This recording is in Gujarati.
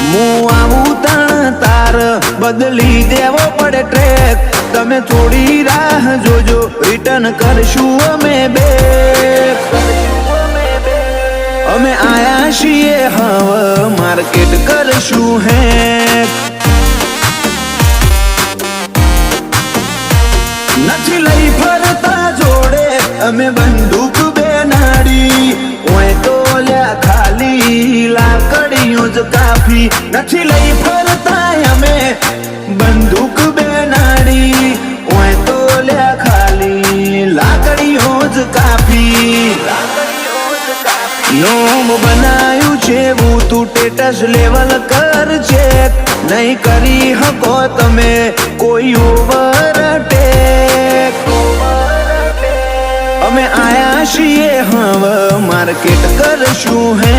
હું આવું તાર બદલી દેવો પડે ટ્રેક તમે થોડી રાહ જોજો રિટર્ન કરશું અમે બેક અમે આયા છીએ હવે માર્કેટ કરશું હેક નથી લઈ ફરતા જોડે અમે બંદૂક બેનાડી ઓય તો લ્યા ખાલી લાકડીઓ જ કાફી નથી લઈ ફરતા અમે બંદૂક બેનાડી ઓય તો લ્યા ખાલી લાકડીઓ જ કાફી નોમ બનાયું છે હું તું ટેટસ લેવલ કર છે નહીં કરી હકો તમે કોઈ ઓવરટેક અમે આયા છીએ હવે માર્કેટ કરશું હે